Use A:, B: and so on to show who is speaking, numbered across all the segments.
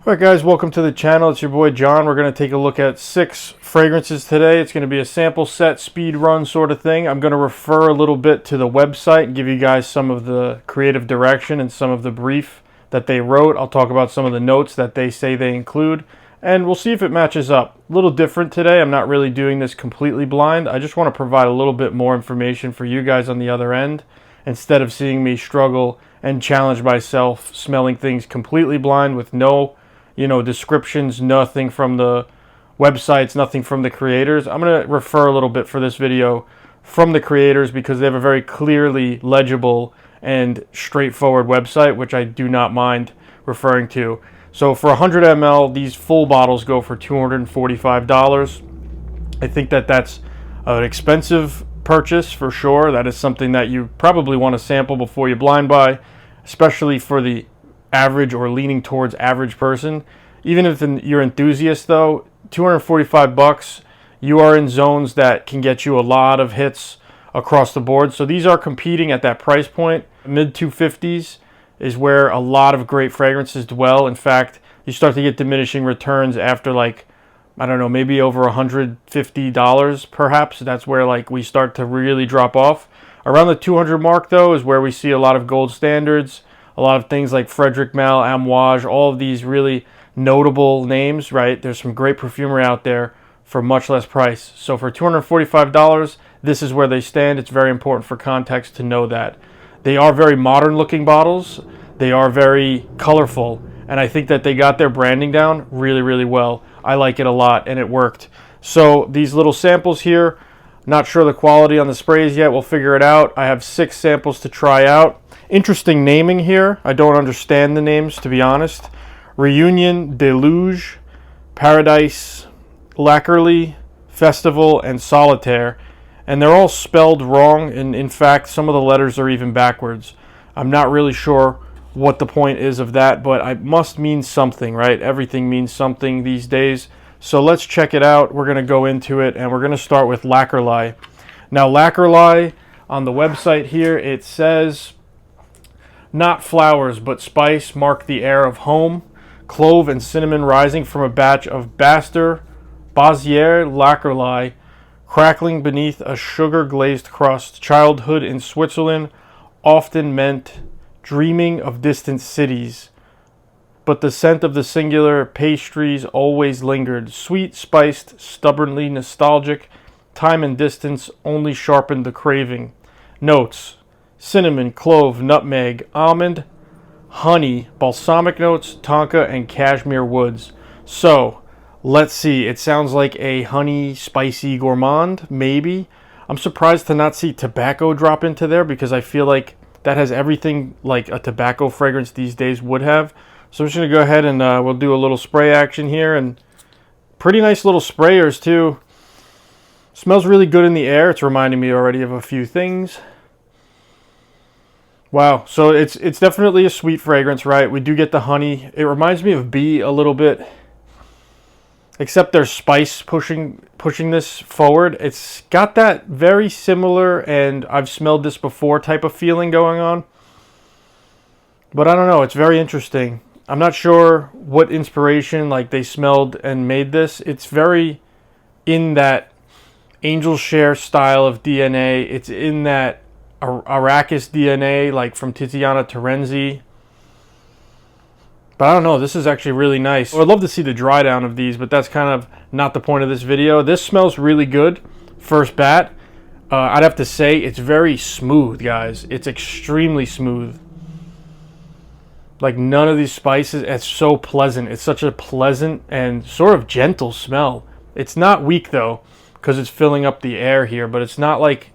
A: Alright guys, welcome to the channel. It's your boy John. We're going to take a look at 6 fragrances today. It's going to be a sample set, speed run sort of thing. I'm going to refer a little bit to the website and give you guys some of the creative direction and some of the brief that they wrote. I'll talk about some of the notes that they say they include, and we'll see if it matches up. A little different today. I'm not really doing this completely blind. I just want to provide a little bit more information for you guys on the other end, instead of seeing me struggle and challenge myself smelling things completely blind with no descriptions, nothing from the websites, nothing from the creators. I'm going to refer a little bit for this video from the creators because they have a very clearly legible and straightforward website, which I do not mind referring to. So for 100 ml, these full bottles go for $245. I think that that's an expensive purchase for sure. That is something that you probably want to sample before you blind buy, especially for the average or leaning towards average person. Even if you're enthusiast though, 245 bucks, you are in zones that can get you a lot of hits across the board. So these are competing at that price point. Mid 250s is where a lot of great fragrances dwell. In fact, you start to get diminishing returns after, like, I don't know, maybe over $150 perhaps. That's where like we start to really drop off. Around the 200 mark though is where we see a lot of gold standards. A lot of things like Frederic Malle, Amouage, all of these really notable names, right? There's some great perfumery out there for much less price. So for $245, this is where they stand. It's very important for context to know that. They are very modern looking bottles. They are very colorful. And I think that they got their branding down really, really well. I like it a lot and it worked. So these little samples here, not sure the quality on the sprays yet. We'll figure it out. I have 6 samples to try out. Interesting naming here. I don't understand the names, to be honest. Reunion, Deluge, Paradis, Lackerli, Festival, and Solitaire. And they're all spelled wrong, and in fact, some of the letters are even backwards. I'm not really sure what the point is of that, but it must mean something, right? Everything means something these days. So let's check it out. We're going to go into it, and we're going to start with LACKERLI. Now, LACKERLI, on the website here, it says, not flowers, but spice mark the air of home. Clove and cinnamon rising from a batch of Bastier LACKERLI, crackling beneath a sugar-glazed crust. Childhood in Switzerland often meant dreaming of distant cities, but the scent of the singular pastries always lingered. Sweet, spiced, stubbornly nostalgic, time and distance only sharpened the craving. Notes: cinnamon, clove, nutmeg, almond, honey, balsamic notes, tonka, and cashmere woods. So, let's see. It sounds like a honey spicy gourmand, maybe. I'm surprised to not see tobacco drop into there because I feel like that has everything like a tobacco fragrance these days would have. So I'm just going to go ahead and we'll do a little spray action here. And pretty nice little sprayers too. Smells really good in the air. It's reminding me already of a few things. Wow, so it's definitely a sweet fragrance, right? We do get the honey. It reminds me of bee a little bit, except there's spice pushing this forward. It's got that very similar, and I've smelled this before type of feeling going on. But I don't know, it's very interesting. I'm not sure what inspiration like they smelled and made this. It's very in that angel share style of DNA. It's in that Arrakis DNA, like from Tiziana Terenzi. But I don't know, this is actually really nice. I'd love to see the dry down of these, but that's kind of not the point of this video. This smells really good, first bat. I'd have to say it's very smooth, guys. It's extremely smooth. Like none of these spices, it's so pleasant. It's such a pleasant and sort of gentle smell. It's not weak though, because it's filling up the air here, but it's not like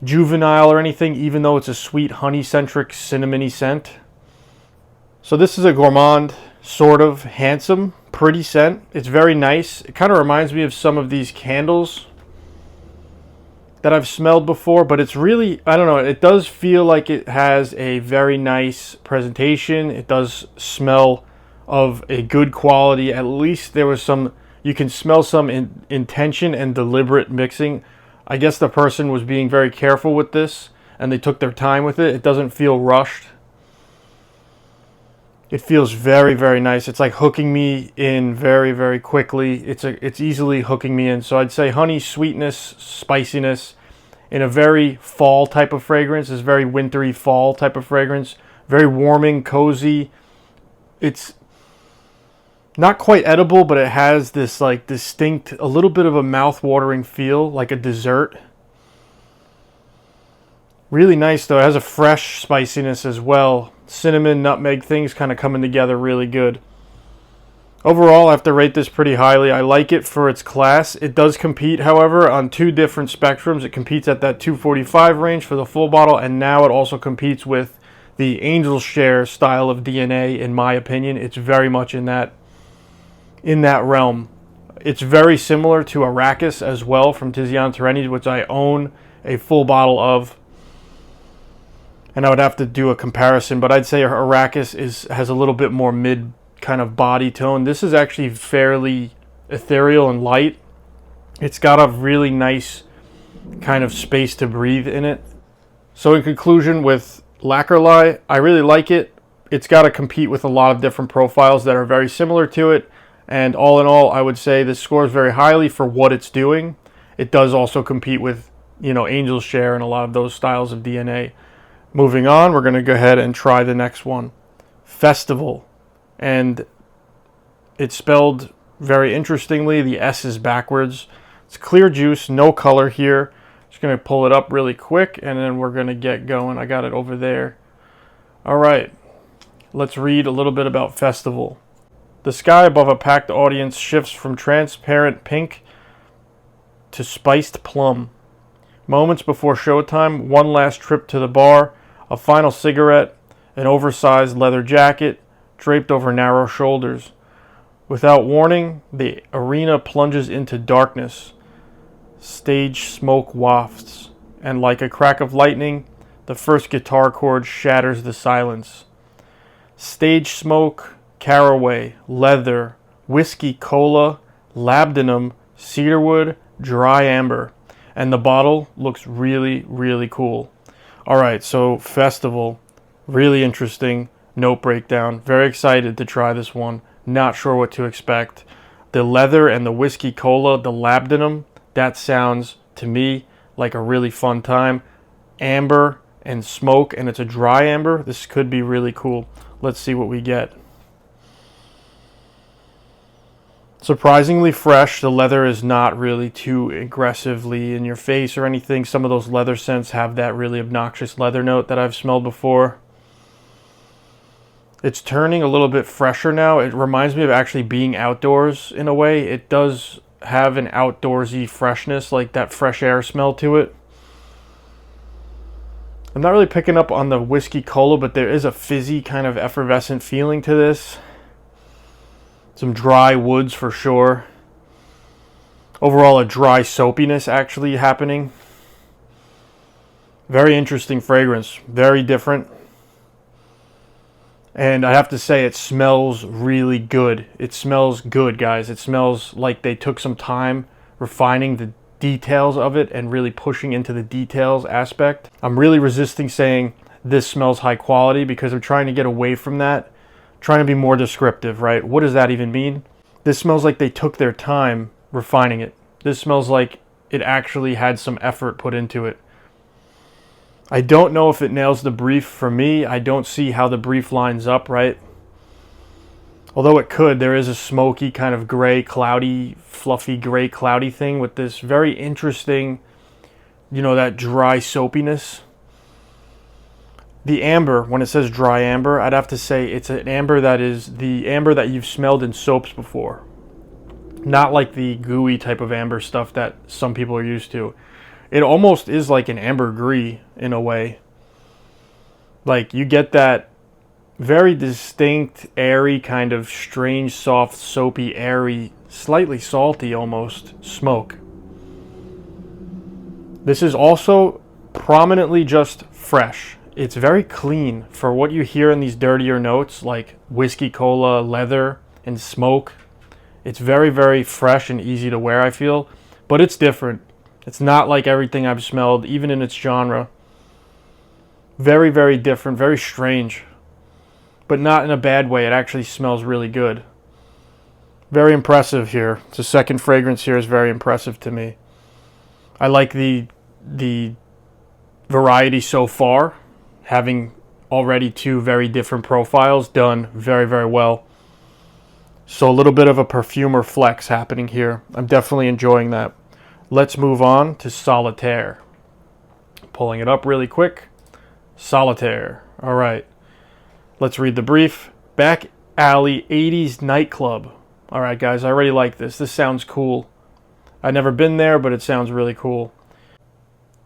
A: juvenile or anything, even though it's a sweet honey-centric cinnamony scent. So this is a gourmand, sort of handsome, pretty scent. It's very nice. It kind of reminds me of some of these candles that I've smelled before, but it's really, I don't know, it does feel like it has a very nice presentation. It does smell of a good quality. At least there was some, you can smell some intention and deliberate mixing. I guess the person was being very careful with this and they took their time with it. It doesn't feel rushed. It feels very, very nice. It's like hooking me in very, very quickly. It's easily hooking me in. So I'd say honey, sweetness, spiciness in a very fall type of fragrance. It's very wintry fall type of fragrance. Very warming, cozy. It's not quite edible, but it has this like distinct, a little bit of a mouth-watering feel, like a dessert. Really nice though. It has a fresh spiciness as well. Cinnamon, nutmeg, things kind of coming together really good. Overall, I have to rate this pretty highly. I like it for its class. It does compete, however, on two different spectrums. It competes at that 245 range for the full bottle, and now it also competes with the Angel's Share style of DNA, in my opinion. It's very much in that realm. It's very similar to Arrakis as well from Tiziano Terenni, which I own a full bottle of. And I would have to do a comparison, but I'd say Arrakis has a little bit more mid kind of body tone. This is actually fairly ethereal and light. It's got a really nice kind of space to breathe in it. So in conclusion, with LACKERLI, I really like it. It's got to compete with a lot of different profiles that are very similar to it. And all in all, I would say this scores very highly for what it's doing. It does also compete with, Angel's Share and a lot of those styles of DNA. Moving on, we're going to go ahead and try the next one. Festival. And it's spelled very interestingly. The S is backwards. It's clear juice, no color here. Just going to pull it up really quick, and then we're going to get going. I got it over there. All right. Let's read a little bit about Festival. The sky above a packed audience shifts from transparent pink to spiced plum. Moments before showtime, one last trip to the bar, a final cigarette, an oversized leather jacket draped over narrow shoulders. Without warning, the arena plunges into darkness. Stage smoke wafts, and like a crack of lightning, the first guitar chord shatters the silence. Stage smoke, caraway, leather, whiskey cola, labdanum, cedarwood, dry amber. And the bottle looks really, really cool. Alright, so Festival, really interesting. Note breakdown. Very excited to try this one. Not sure what to expect. The leather and the whiskey cola, the labdanum, that sounds to me like a really fun time. Amber and smoke, and it's a dry amber. This could be really cool. Let's see what we get. Surprisingly fresh. The leather is not really too aggressively in your face or anything. Some of those leather scents have that really obnoxious leather note that I've smelled before. It's turning a little bit fresher now. It reminds me of actually being outdoors in a way. It does have an outdoorsy freshness, like that fresh air smell to it. I'm not really picking up on the whiskey cola, but there is a fizzy kind of effervescent feeling to this. Some dry woods for sure. Overall, a dry soapiness actually happening. Very interesting fragrance. Very different. And I have to say, it smells really good. It smells good, guys. It smells like they took some time refining the details of it and really pushing into the details aspect. I'm really resisting saying this smells high quality because I'm trying to get away from that. Trying to be more descriptive, right? What does that even mean? This smells like they took their time refining it. This smells like it actually had some effort put into it. I don't know if it nails the brief for me. I don't see how the brief lines up, right? Although it could. There is a smoky kind of gray, cloudy, fluffy gray, cloudy thing with this very interesting, that dry soapiness. The amber, when it says dry amber, I'd have to say it's an amber that is the amber that you've smelled in soaps before. Not like the gooey type of amber stuff that some people are used to. It almost is like an ambergris in a way. Like you get that very distinct, airy, kind of strange, soft, soapy, airy, slightly salty almost smoke. This is also prominently just fresh. It's very clean for what you hear in these dirtier notes like whiskey cola, leather, and smoke. It's very, very fresh and easy to wear, I feel. But it's different. It's not like everything I've smelled, even in its genre. Very, very different, very strange. but not in a bad way. It actually smells really good. Very impressive here. The second fragrance here is very impressive to me. I like the variety so far, having already two very different profiles done very, very well. So a little bit of a perfumer flex happening here. I'm definitely enjoying that. Let's move on to Solitaire. Pulling it up really quick. Solitaire. All right. Let's read the brief. Back alley 80s nightclub. All right, guys, I already like this. This sounds cool. I've never been there, but it sounds really cool.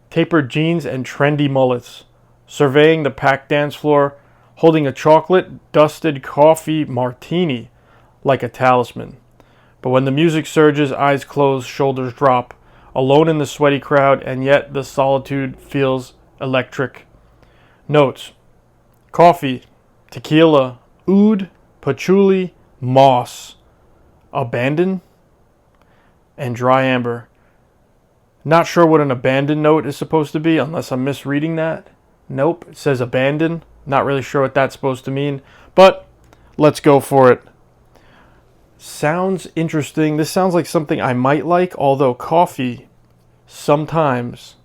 A: Tapered jeans and trendy mullets. Surveying the packed dance floor, holding a chocolate-dusted coffee martini like a talisman. But when the music surges, eyes close, shoulders drop. Alone in the sweaty crowd, and yet the solitude feels electric. Notes. Coffee, tequila, oud, patchouli, moss, abandon, and dry amber. Not sure what an abandon note is supposed to be, unless I'm misreading that. Nope, it says abandon. Not really sure what that's supposed to mean, but let's go for it. Sounds interesting. This sounds like something I might like, although coffee, sometimes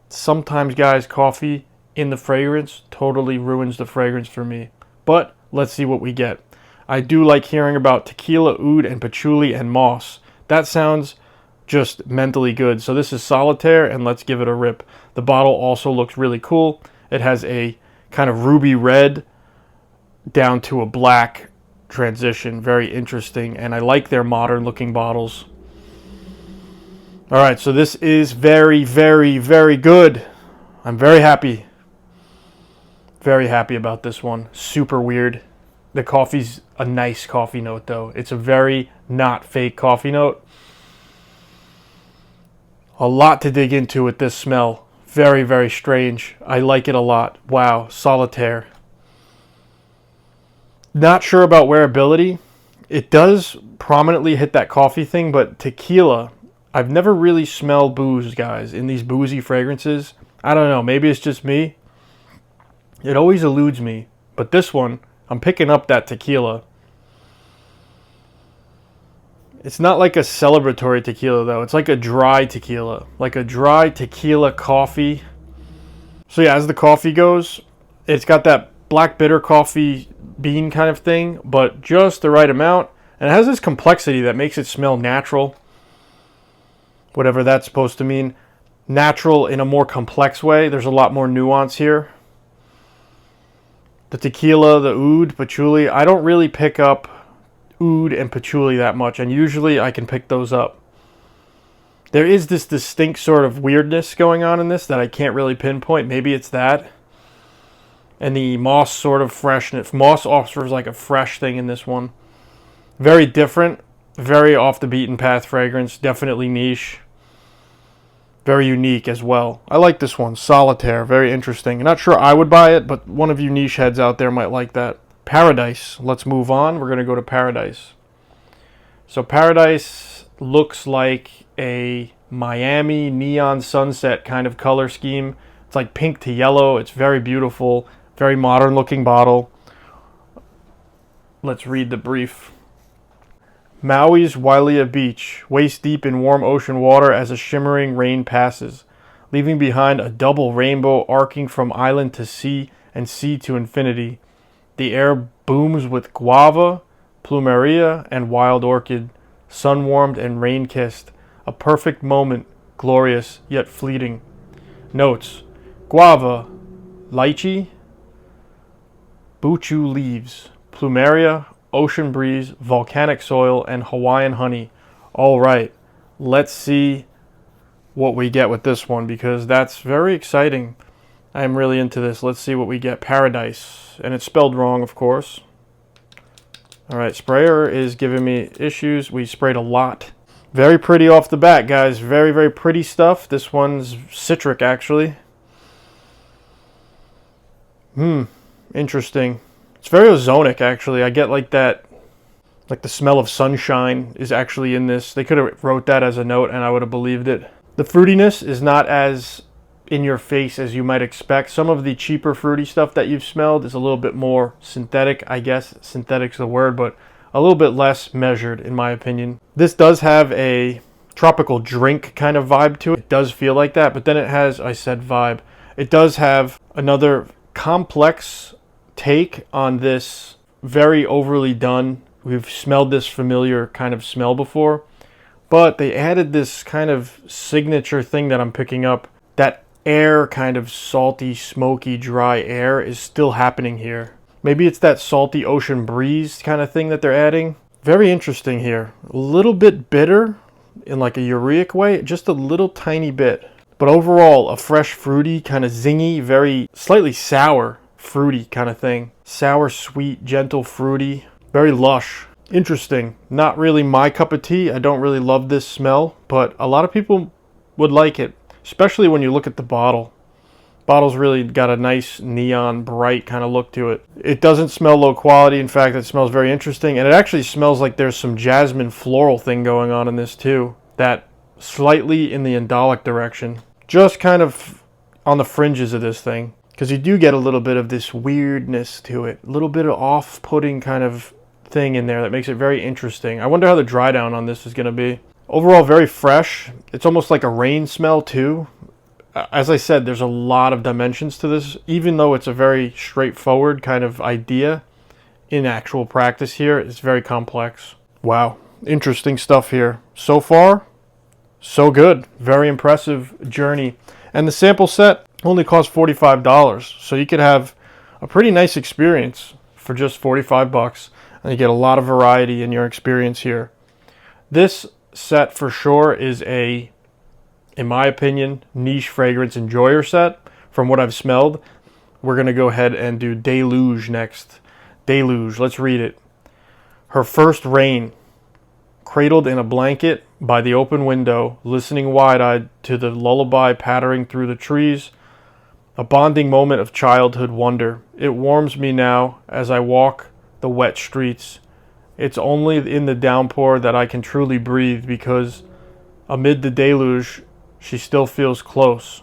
A: guys, coffee in the fragrance totally ruins the fragrance for me. But let's see what we get. I do like hearing about tequila, oud, and patchouli and moss. That sounds just mentally good. So this is Solitaire, and let's give it a rip. The bottle also looks really cool. It has a kind of ruby red down to a black transition. Very interesting, and I like their modern looking bottles. All right, so this is very, very, very good. I'm very happy. Very happy about this one. Super weird. The coffee's a nice coffee note, though. It's a very not fake coffee note. A lot to dig into with this smell. Very, very strange. I like it a lot. Wow, Solitaire. Not sure about wearability. It does prominently hit that coffee thing, but tequila, I've never really smelled booze, guys, in these boozy fragrances. I don't know, maybe it's just me. It always eludes me. But this one, I'm picking up that tequila. It's not like a celebratory tequila, though. It's like a dry tequila. Like a dry tequila coffee. So yeah, as the coffee goes, it's got that black bitter coffee bean kind of thing, but just the right amount. And it has this complexity that makes it smell natural. Whatever that's supposed to mean. Natural in a more complex way. There's a lot more nuance here. The tequila, the oud, patchouli, I don't really pick up oud and patchouli that much, and usually I can pick those up. There is this distinct sort of weirdness going on in this that I can't really pinpoint. Maybe it's that. And the moss sort of freshness. Moss offers like a fresh thing in this one. Very different. Very off the beaten path fragrance. Definitely niche. Very unique as well. I like this one. Solitaire. Very interesting. Not sure I would buy it, but one of you niche heads out there might like that. Paradise. Let's move on. We're going to go to Paradise. So Paradise looks like a Miami neon sunset kind of color scheme. It's like pink to yellow. It's very beautiful. Very modern looking bottle. Let's read the brief. Maui's Wailea Beach, waist deep in warm ocean water as a shimmering rain passes, leaving behind a double rainbow arcing from island to sea and sea to infinity. The air booms with guava, plumeria, and wild orchid, sun-warmed and rain-kissed, a perfect moment, glorious yet fleeting. Notes: guava, lychee, buchu leaves, plumeria, ocean breeze, volcanic soil, and Hawaiian honey. All right, let's see what we get with this one, because that's very exciting. I am really into this. Let's see what we get. Paradise, and it's spelled wrong, of course. All right, sprayer is giving me issues. We sprayed a lot. Very pretty off the bat, guys. Very, very pretty stuff. This one's citric, actually. Interesting. It's very ozonic, actually. I get like that, like the smell of sunshine is actually in this. They could have wrote that as a note and I would have believed it. The fruitiness is not as in your face as you might expect. Some of the cheaper fruity stuff that you've smelled is a little bit more synthetic, I guess. Synthetic's the word, but a little bit less measured in my opinion. This does have a tropical drink kind of vibe to it. It does feel like that, but then it has, I said vibe, it does have another complex take on this very overly done. We've smelled this familiar kind of smell before, but they added this kind of signature thing that I'm picking up. That air, kind of salty, smoky, dry air is still happening here. Maybe it's that salty ocean breeze kind of thing that they're adding. Very interesting here. A little bit bitter in like a ureic way, just a little tiny bit. But overall, a fresh, fruity, kind of zingy, very slightly sour, fruity kind of thing. Sour, sweet, gentle, fruity, very lush. Interesting. Not really my cup of tea. I don't really love this smell, but a lot of people would like it. Especially when you look at the bottle. Bottle's really got a nice neon bright kind of look to it. It doesn't smell low quality. In fact, it smells very interesting. And it actually smells like there's some jasmine floral thing going on in this too. That slightly in the indolic direction. Just kind of on the fringes of this thing. Because you do get a little bit of this weirdness to it. A little bit of off-putting kind of thing in there that makes it very interesting. I wonder how the dry down on this is going to be. Overall, very fresh. It's almost like a rain smell too. As I said, there's a lot of dimensions to this, even though it's a very straightforward kind of idea. In actual practice here, it's very complex. Wow, interesting stuff here. So far, so good. Very impressive journey. And the sample set only costs $45, so you could have a pretty nice experience for just 45 bucks, and you get a lot of variety in your experience here. This set for sure is a, in my opinion, niche fragrance enjoyer set. From what I've smelled, we're going to go ahead and do Deluge next. Deluge, let's read it. Her first rain, cradled in a blanket by the open window, listening wide-eyed to the lullaby pattering through the trees, a bonding moment of childhood wonder. It warms me now as I walk the wet streets. It's only in the downpour that I can truly breathe, because amid the deluge, she still feels close.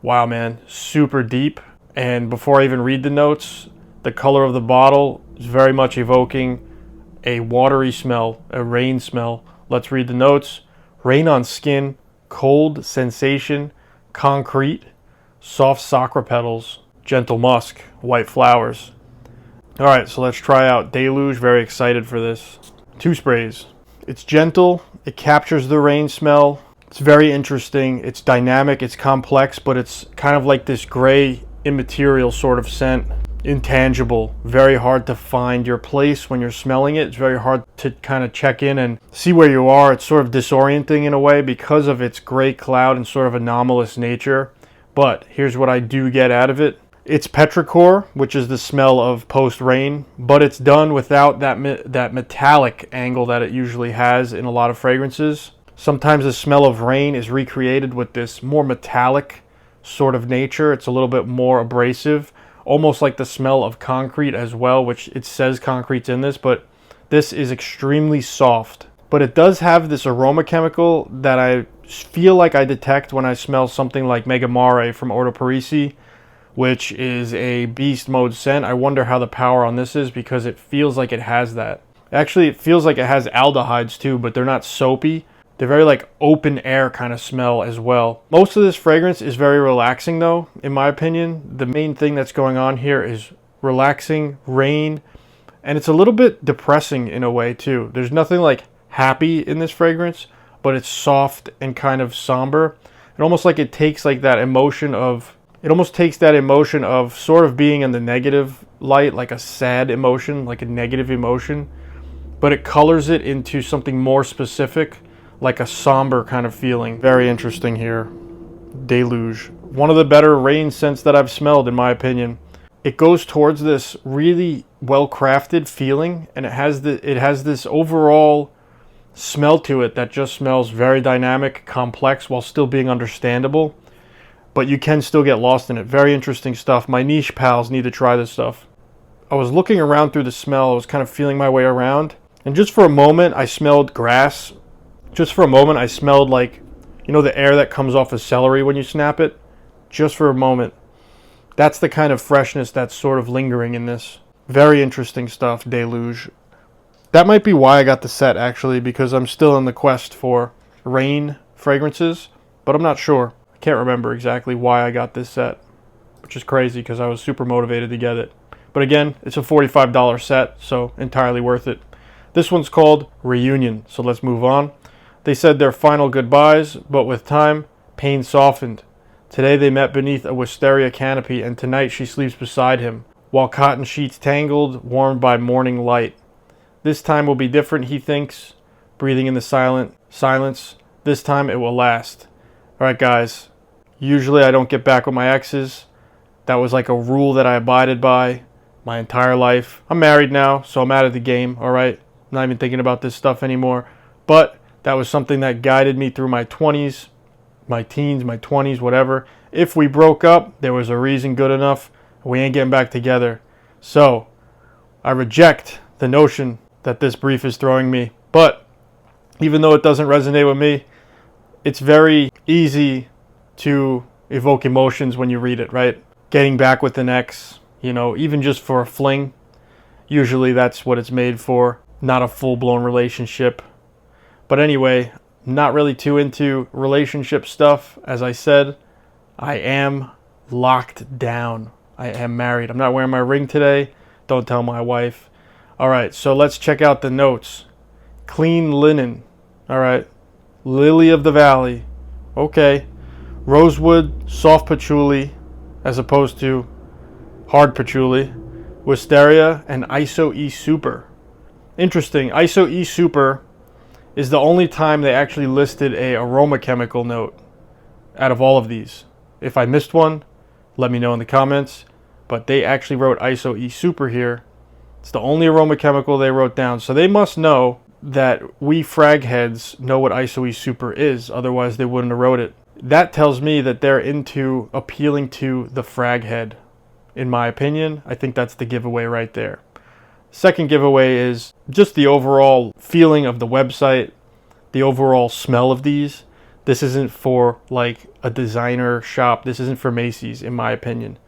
A: Wow, man, super deep. And before I even read the notes, the color of the bottle is very much evoking a watery smell, a rain smell. Let's read the notes. Rain on skin, cold sensation, concrete, soft sakura petals, gentle musk, white flowers. All right, so let's try out Deluge. Very excited for this. 2 sprays. It's gentle. It captures the rain smell. It's very interesting. It's dynamic. It's complex, but it's kind of like this gray, immaterial sort of scent. Intangible. Very hard to find your place when you're smelling it. It's very hard to kind of check in and see where you are. It's sort of disorienting in a way because of its gray cloud and sort of anomalous nature. But here's what I do get out of it. It's petrichor, which is the smell of post-rain, but it's done without that metallic angle that it usually has in a lot of fragrances. Sometimes the smell of rain is recreated with this more metallic sort of nature. It's a little bit more abrasive, almost like the smell of concrete as well, which it says concrete's in this, but this is extremely soft. But it does have this aroma chemical that I feel like I detect when I smell something like Megamare from Ordo Parisi, which is a beast mode scent. I wonder how the power on this is, because it feels like it has that. Actually, it feels like it has aldehydes too, but they're not soapy. They're very like open air kind of smell as well. Most of this fragrance is very relaxing though, in my opinion. The main thing that's going on here is relaxing, rain, and it's a little bit depressing in a way too. There's nothing like happy in this fragrance, but it's soft and kind of somber. It almost like it takes like that emotion of, it almost takes that emotion of sort of being in the negative light, like a sad emotion, like a negative emotion, but it colors it into something more specific, like a somber kind of feeling. Very interesting here. Deluge. One of the better rain scents that I've smelled, in my opinion. It goes towards this really well-crafted feeling, and it has this overall smell to it that just smells very dynamic, complex, while still being understandable. But you can still get lost in it. Very interesting stuff. My niche pals need to try this stuff. I was looking around through the smell. I was kind of feeling my way around. And just for a moment, I smelled grass. Just for a moment, I smelled like, you know, the air that comes off of celery when you snap it? just for a moment. That's the kind of freshness that's sort of lingering in this. Very interesting stuff, Deluge. That might be why I got the set, actually, because I'm still in the quest for rain fragrances, but I'm not sure. I can't remember exactly why I got this set, which is crazy because I was super motivated to get it. But again, it's a $45 set, so entirely worth it. This one's called Reunion, so let's move on. They said their final goodbyes, but with time, pain softened. Today they met beneath a wisteria canopy, and tonight she sleeps beside him, while cotton sheets tangled, warmed by morning light. This time will be different, he thinks, breathing in the silence. This time it will last. Alright guys, usually I don't get back with my exes. That was like a rule that I abided by my entire life. I'm married now, so I'm out of the game, alright? Not even thinking about this stuff anymore. But that was something that guided me through my 20s, my teens, my 20s, whatever. If we broke up, there was a reason good enough. We ain't getting back together. So, I reject the notion that this brief is throwing me. But, even though it doesn't resonate with me, it's very easy to evoke emotions when you read it, right? Getting back with an ex, you know, even just for a fling. Usually that's what it's made for, not a full-blown relationship. But anyway, not really too into relationship stuff. As I said, I am locked down. I am married. I'm not wearing my ring today. Don't tell my wife. All right, so let's check out the notes. Clean linen. All right. Lily of the Valley. Okay. Rosewood, soft patchouli, as opposed to hard patchouli. Wisteria, and ISO E Super. Interesting. ISO E Super is the only time they actually listed a aroma chemical note out of all of these. If I missed one, let me know in the comments. But they actually wrote ISO E Super here. It's the only aroma chemical they wrote down. So they must know that we frag heads know what ISO E Super is. Otherwise they wouldn't have wrote it. That tells me that they're into appealing to the frag head. In my opinion, I think that's the giveaway right there. Second giveaway is just the overall feeling of the website, the overall smell of these. This isn't for like a designer shop. This isn't for Macy's, in my opinion.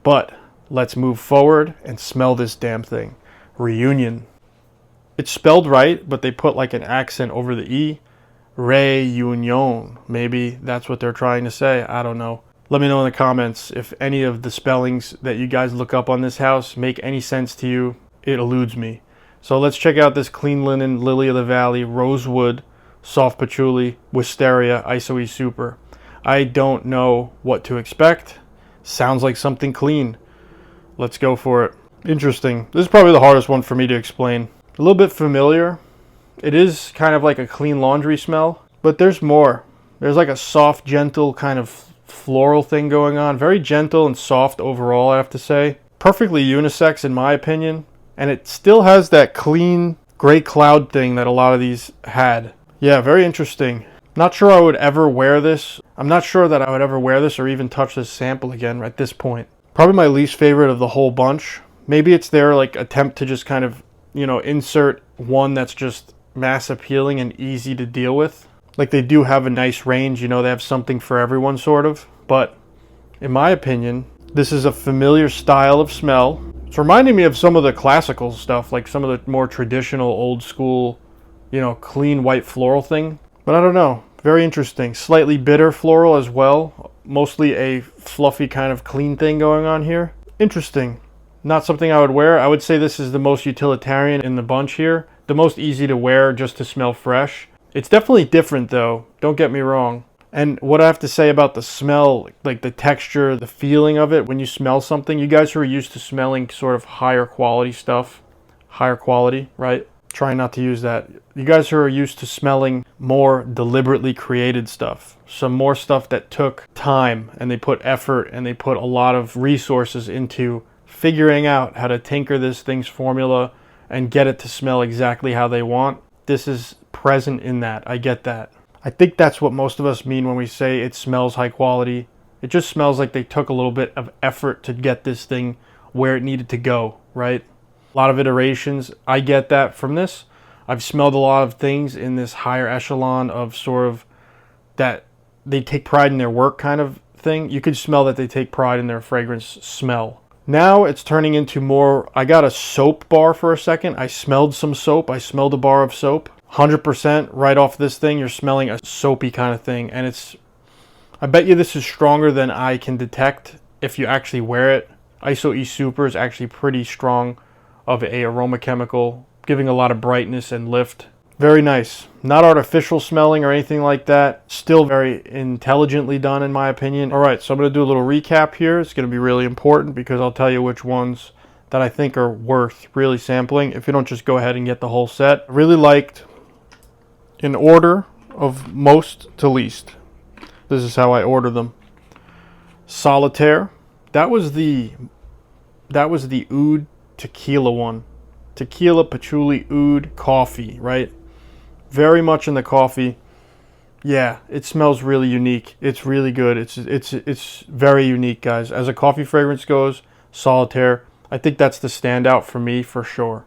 A: But let's move forward and smell this damn thing. Reunion. It's spelled right, but they put like an accent over the E. Reunion. Maybe that's what they're trying to say. I don't know. Let me know in the comments if any of the spellings that you guys look up on this house make any sense to you. It eludes me. So let's check out this clean linen, lily of the valley, rosewood, soft patchouli, wisteria, ISO E Super. I don't know what to expect. Sounds like something clean. Let's go for it. Interesting. This is probably the hardest one for me to explain. A little bit familiar. It is kind of like a clean laundry smell, but there's more. There's like a soft, gentle kind of floral thing going on. Very gentle and soft overall, I have to say. Perfectly unisex in my opinion. And it still has that clean gray cloud thing that a lot of these had. Yeah, very interesting. Not sure I would ever wear this. I'm not sure that I would ever wear this or even touch this sample again at this point. Probably my least favorite of the whole bunch. Maybe it's their like attempt to just kind of, you know, insert one that's just mass appealing and easy to deal with. Like they do have a nice range, you know, they have something for everyone sort of. But in my opinion, this is a familiar style of smell. It's reminding me of some of the classical stuff, like some of the more traditional old school, you know, clean white floral thing. But I don't know. Very interesting. Slightly bitter floral as well. Mostly a fluffy kind of clean thing going on here. Interesting. Not something I would wear. I would say this is the most utilitarian in the bunch here. The most easy to wear just to smell fresh. It's definitely different though. Don't get me wrong. And what I have to say about the smell, like the texture, the feeling of it when you smell something, you guys who are used to smelling sort of higher quality stuff, higher quality, right? Try not to use that. You guys who are used to smelling more deliberately created stuff, some more stuff that took time and they put effort and they put a lot of resources into figuring out how to tinker this thing's formula and get it to smell exactly how they want. This is present in that. I get that. I think that's what most of us mean when we say it smells high quality. It just smells like they took a little bit of effort to get this thing where it needed to go, right? A lot of iterations. I get that from this. I've smelled a lot of things in this higher echelon of sort of that they take pride in their work kind of thing, you could smell that they take pride in their fragrance smell. Now it's turning into more, I got a soap bar for a second. I smelled some soap. I smelled a bar of soap. 100% right off this thing, you're smelling a soapy kind of thing. And it's, I bet you this is stronger than I can detect if you actually wear it. ISO E Super is actually pretty strong of a aroma chemical, giving a lot of brightness and lift. Very nice. Not artificial smelling or anything like that. Still very intelligently done in my opinion. All right, so I'm going to do a little recap here. It's going to be really important because I'll tell you which ones that I think are worth really sampling if you don't just go ahead and get the whole set. I really liked, in order of most to least, this is how I order them. Solitaire. That was the oud tequila one. Tequila, patchouli, oud, coffee, right? Very much in the coffee. Yeah, it smells really unique. It's really good. It's very unique, guys. As a coffee fragrance goes, Solitaire, I think that's the standout for me for sure.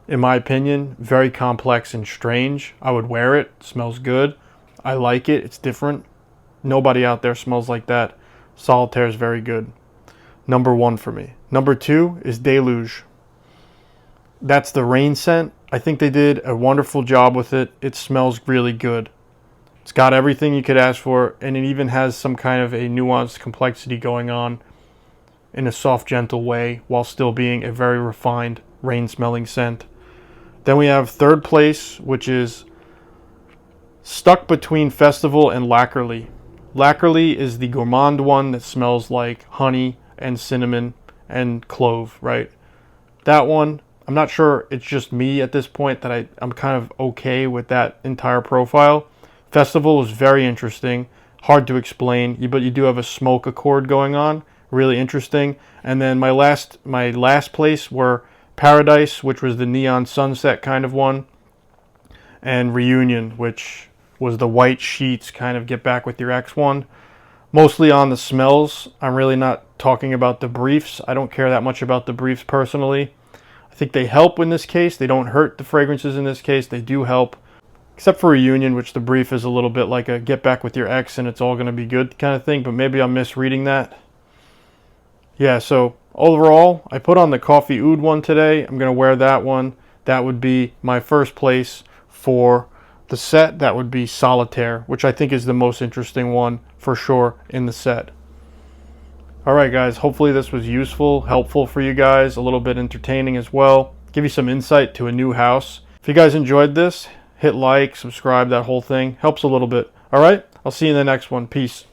A: In my opinion, very complex and strange. I would wear it. It smells good. I like it. It's different. Nobody out there smells like that. Solitaire is very good. Number 1 for me. Number 2 is Deluge. That's the rain scent. I think they did a wonderful job with it. It smells really good. It's got everything you could ask for, and it even has some kind of a nuanced complexity going on in a soft, gentle way while still being a very refined rain-smelling scent. Then we have third place, which is stuck between Festival and LACKERLI. LACKERLI is the gourmand one that smells like honey and cinnamon and clove, right? That one, I'm not sure it's just me at this point that I'm kind of okay with that entire profile. Festival is very interesting, hard to explain, but you do have a smoke accord going on, really interesting. And then my last place were Paradise, which was the neon sunset kind of one, and Reunion, which was the white sheets kind of get back with your ex one. Mostly on the smells. I'm really not talking about the briefs. I don't care that much about the briefs personally. I think they help in this case. They don't hurt the fragrances in this case. They do help. Except for Reunion, which the brief is a little bit like a get back with your ex and it's all going to be good kind of thing. But maybe I'm misreading that. Yeah, so overall, I put on the Coffee Oud one today. I'm going to wear that one. That would be my first place for the set. That would be Solitaire, which I think is the most interesting one for sure in the set. Alright guys, hopefully this was useful, helpful for you guys, a little bit entertaining as well. Give you some insight to a new house. If you guys enjoyed this, hit like, subscribe, that whole thing. Helps a little bit. Alright, I'll see you in the next one. Peace.